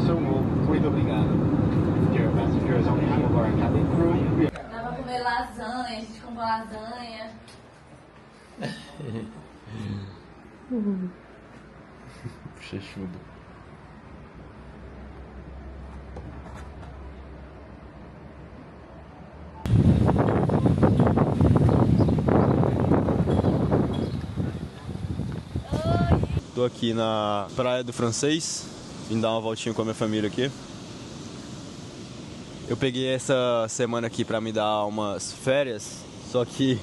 Muito obrigado. Dear passengers, on behalf of our cabin crew, Dá pra comer lasanha, a gente comprou lasanha. Chechudo. Tô aqui na Praia do Francês, vim dar uma voltinha com a minha família aqui. Eu peguei essa semana aqui pra me dar umas férias, só que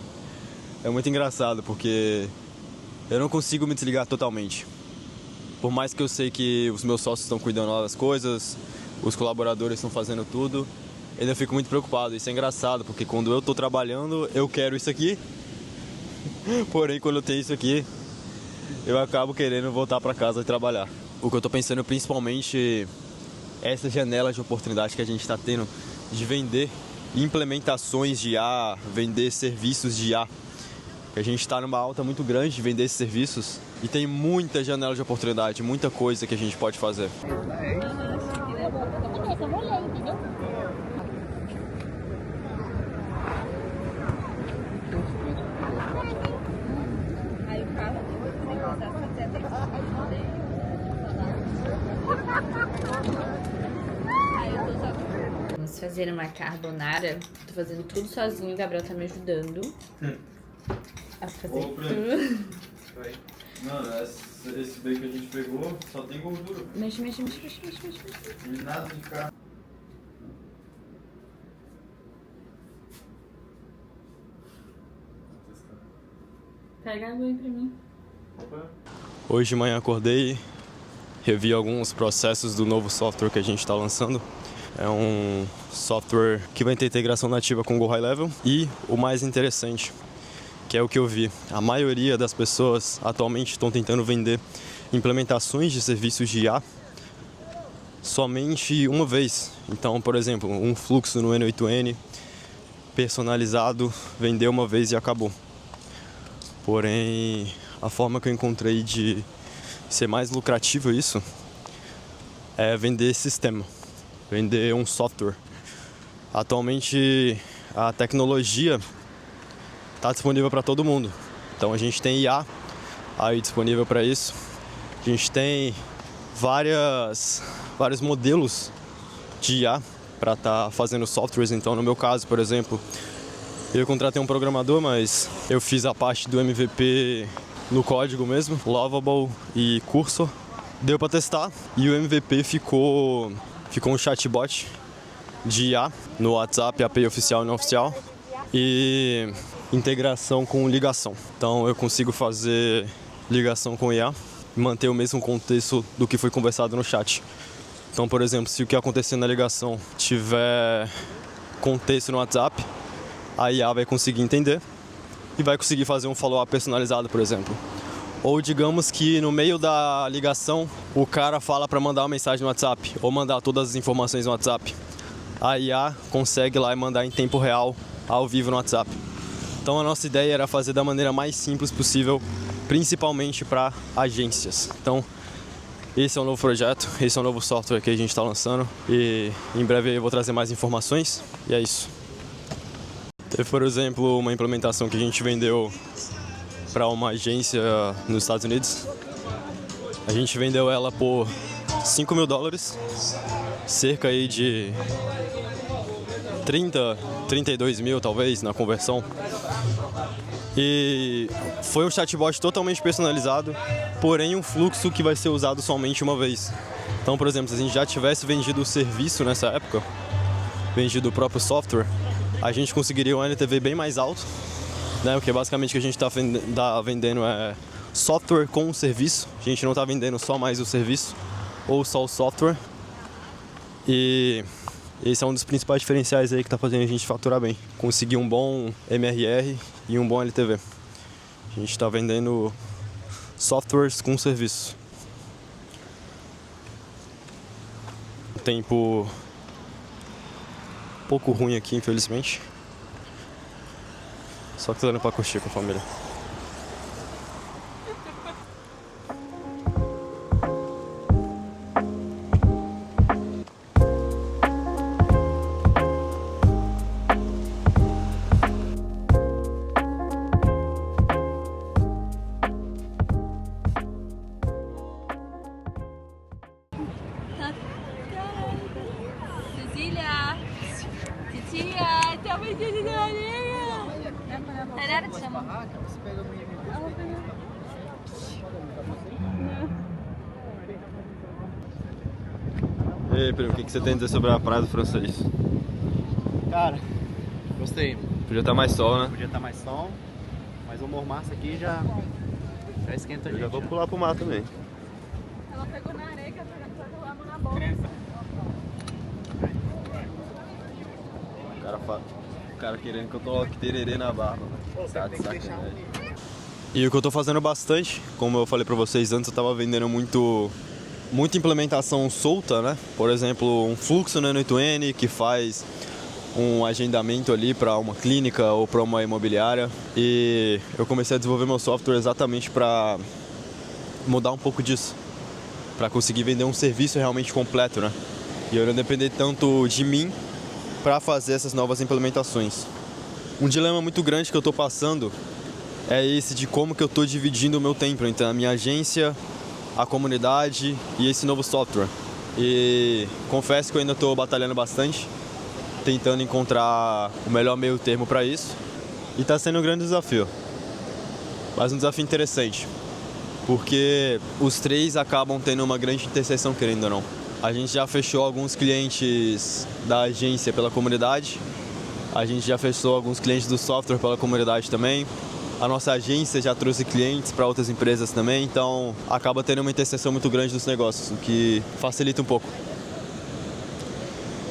é muito engraçado porque eu não consigo me desligar totalmente. Por mais que eu sei que os meus sócios estão cuidando das coisas, os colaboradores estão fazendo tudo, ainda fico muito preocupado. Isso é engraçado, porque quando eu tô trabalhando, eu quero isso aqui. Porém, quando eu tenho isso aqui, eu acabo querendo voltar pra casa e trabalhar. O que eu tô pensando principalmente é essa janela de oportunidade que a gente tá tendo de vender implementações de IA, vender serviços de IA. A gente está numa alta muito grande de vender esses serviços e tem muita janela de oportunidade, muita coisa que a gente pode fazer. Aí o carro tem que passar fazer até que Aí eu tô só... Vamos fazer uma carbonara. Tô fazendo tudo sozinho, o Gabriel tá me ajudando a fazer tudo. Mano, esse bacon que a gente pegou só tem gordura. Mexe. E nada de carne. Pega água aí pra mim. Hoje de manhã acordei, revi alguns processos do novo software que a gente está lançando. É um software que vai ter integração nativa com o Go High Level e o mais interessante, que é o que eu vi. A maioria das pessoas atualmente estão tentando vender implementações de serviços de IA somente uma vez. Então, por exemplo, um fluxo no N8N personalizado, vender uma vez e acabou. Porém, a forma que eu encontrei de ser mais lucrativo isso é vender sistema, vender um software. Atualmente, a tecnologia está disponível para todo mundo. Então a gente tem IA aí disponível para isso. A gente tem vários modelos de IA para estar fazendo softwares. Então no meu caso, por exemplo, eu contratei um programador, mas eu fiz a parte do MVP no código mesmo, Lovable e Cursor. Deu para testar e o MVP ficou um chatbot de IA no WhatsApp, API oficial e não oficial. E integração com ligação. Então eu consigo fazer ligação com IA e manter o mesmo contexto do que foi conversado no chat. Então, por exemplo, se o que acontecer na ligação tiver contexto no WhatsApp, a IA vai conseguir entender e vai conseguir fazer um follow-up personalizado, por exemplo. Ou digamos que no meio da ligação o cara fala para mandar uma mensagem no WhatsApp ou mandar todas as informações no WhatsApp. A IA consegue lá e mandar em tempo real, ao vivo no WhatsApp. Então a nossa ideia era fazer da maneira mais simples possível, principalmente para agências. Então esse é um novo projeto, esse é um novo software que a gente está lançando e em breve eu vou trazer mais informações e é isso. Teve, por exemplo, uma implementação que a gente vendeu para uma agência nos Estados Unidos. A gente vendeu ela por $5 mil, cerca aí de 32 mil talvez na conversão. E foi um chatbot totalmente personalizado, porém um fluxo que vai ser usado somente uma vez. Então, por exemplo, se a gente já tivesse vendido o serviço nessa época, vendido o próprio software, a gente conseguiria um LTV bem mais alto, né? Porque basicamente o que a gente está vendendo é software com o serviço. A gente não está vendendo só mais o serviço ou só o software. E esse é um dos principais diferenciais aí que está fazendo a gente faturar bem. Conseguir um bom MRR e um bom LTV. A gente está vendendo softwares com serviço. Tempo um pouco ruim aqui, infelizmente. Só que tô dando pra curtir com a família. Tainara te chamou. E aí, primo, o que você tem a dizer sobre a praia do Francês? Cara, gostei. Podia estar mais sol, né? Podia estar mais sol, mas o mormaço aqui já esquenta a Eu gente. já vou pular pro mar também. Ela pegou na areia que ela a mão na boca. O cara querendo que eu coloque tererê na barba. Tá de sacanagem. E o que eu tô fazendo bastante, como eu falei pra vocês antes, eu tava vendendo muita implementação solta, né? Por exemplo, um fluxo no N8N que faz um agendamento ali para uma clínica ou para uma imobiliária. E eu comecei a desenvolver meu software exatamente para mudar um pouco disso, para conseguir vender um serviço realmente completo, né? E eu não depender tanto de mim para fazer essas novas implementações. Um dilema muito grande que eu tô passando é esse de como que eu tô dividindo o meu tempo entre a minha agência, a comunidade e esse novo software. E confesso que eu ainda estou batalhando bastante, tentando encontrar o melhor meio termo para isso. E está sendo um grande desafio. Mas um desafio interessante, porque os três acabam tendo uma grande interseção, querendo ou não. A gente já fechou alguns clientes da agência pela comunidade, a gente já fechou alguns clientes do software pela comunidade também. A nossa agência já trouxe clientes para outras empresas também, então acaba tendo uma interseção muito grande dos negócios, o que facilita um pouco.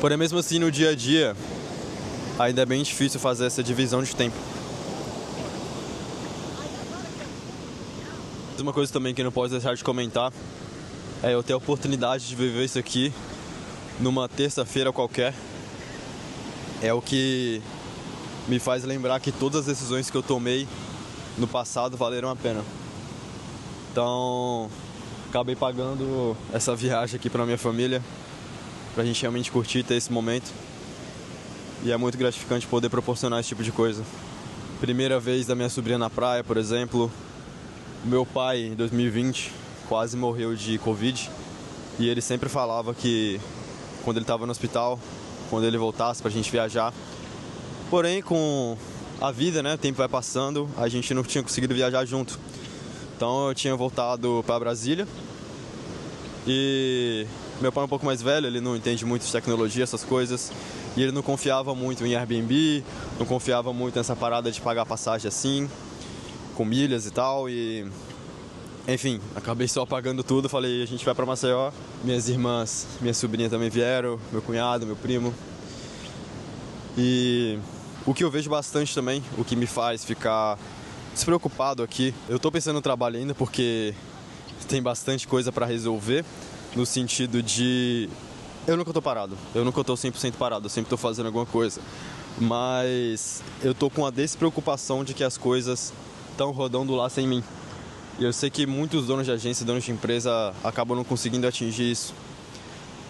Porém, mesmo assim, no dia a dia, ainda é bem difícil fazer essa divisão de tempo. Uma coisa também que não posso deixar de comentar é eu ter a oportunidade de viver isso aqui numa terça-feira qualquer. É o que me faz lembrar que todas as decisões que eu tomei no passado valeram a pena. Então, acabei pagando essa viagem aqui para minha família, pra gente realmente curtir, ter esse momento. E é muito gratificante poder proporcionar esse tipo de coisa. Primeira vez da minha sobrinha na praia, por exemplo. Meu pai, em 2020, quase morreu de Covid. E ele sempre falava que quando ele estava no hospital, quando ele voltasse pra gente viajar. Porém, com a vida, né, o tempo vai passando, a gente não tinha conseguido viajar junto. Então eu tinha voltado para Brasília e meu pai é um pouco mais velho, ele não entende muito de tecnologia, essas coisas, e ele não confiava muito em Airbnb, não confiava muito nessa parada de pagar passagem assim, com milhas e tal, e enfim, acabei só pagando tudo, falei, a gente vai para Maceió, minhas irmãs, minha sobrinha também vieram, meu cunhado, meu primo, e o que eu vejo bastante também, o que me faz ficar despreocupado aqui, eu tô pensando no trabalho ainda porque tem bastante coisa para resolver, no sentido de eu nunca tô parado, eu nunca tô 100% parado, eu sempre tô fazendo alguma coisa, mas eu tô com a despreocupação de que as coisas estão rodando lá sem mim. E eu sei que muitos donos de agência, donos de empresa acabam não conseguindo atingir isso,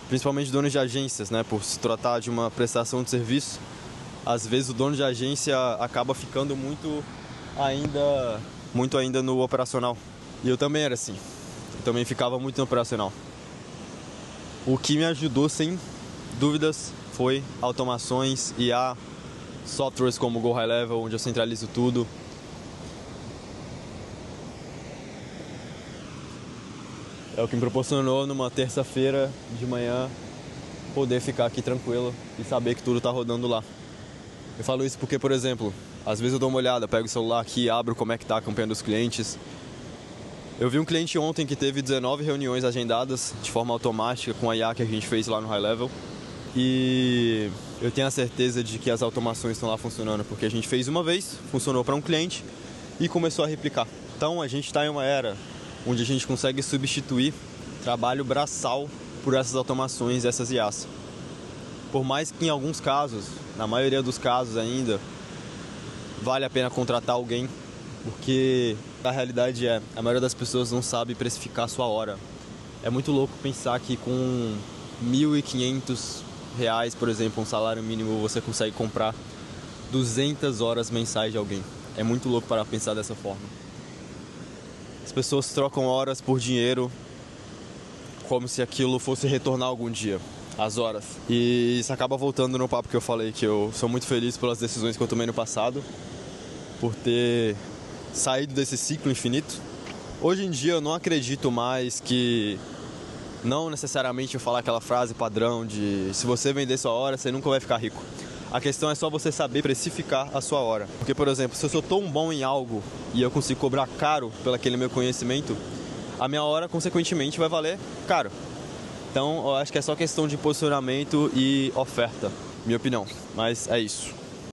principalmente donos de agências, né, por se tratar de uma prestação de serviço. Às vezes o dono de agência acaba ficando muito ainda no operacional. E eu também era assim. Eu também ficava muito no operacional. O que me ajudou, sem dúvidas, foi automações, IA, softwares como o Go High Level, onde eu centralizo tudo. É o que me proporcionou, numa terça-feira de manhã, poder ficar aqui tranquilo e saber que tudo está rodando lá. Eu falo isso porque, por exemplo, às vezes eu dou uma olhada, pego o celular aqui, abro como é que tá a campanha dos clientes. Eu vi um cliente ontem que teve 19 reuniões agendadas de forma automática com a IA que a gente fez lá no High Level. E eu tenho a certeza de que as automações estão lá funcionando, porque a gente fez uma vez, funcionou para um cliente e começou a replicar. Então a gente está em uma era onde a gente consegue substituir trabalho braçal por essas automações, essas IAs. Por mais que em alguns casos, na maioria dos casos ainda, vale a pena contratar alguém, porque a realidade é, a maioria das pessoas não sabe precificar a sua hora. É muito louco pensar que com R$ 1.500, por exemplo, um salário mínimo, você consegue comprar 200 horas mensais de alguém. É muito louco para pensar dessa forma. As pessoas trocam horas por dinheiro como se aquilo fosse retornar algum dia. as horas. E isso acaba voltando no papo que eu falei, que eu sou muito feliz pelas decisões que eu tomei no passado, por ter saído desse ciclo infinito. Hoje em dia eu não acredito mais que, não necessariamente eu falar aquela frase padrão de se você vender sua hora, você nunca vai ficar rico. A questão é só você saber precificar a sua hora. Porque, por exemplo, se eu sou tão bom em algo e eu consigo cobrar caro pelo aquele meu conhecimento, a minha hora, consequentemente, vai valer caro. Então, eu acho que é só questão de posicionamento e oferta, minha opinião. Mas é isso.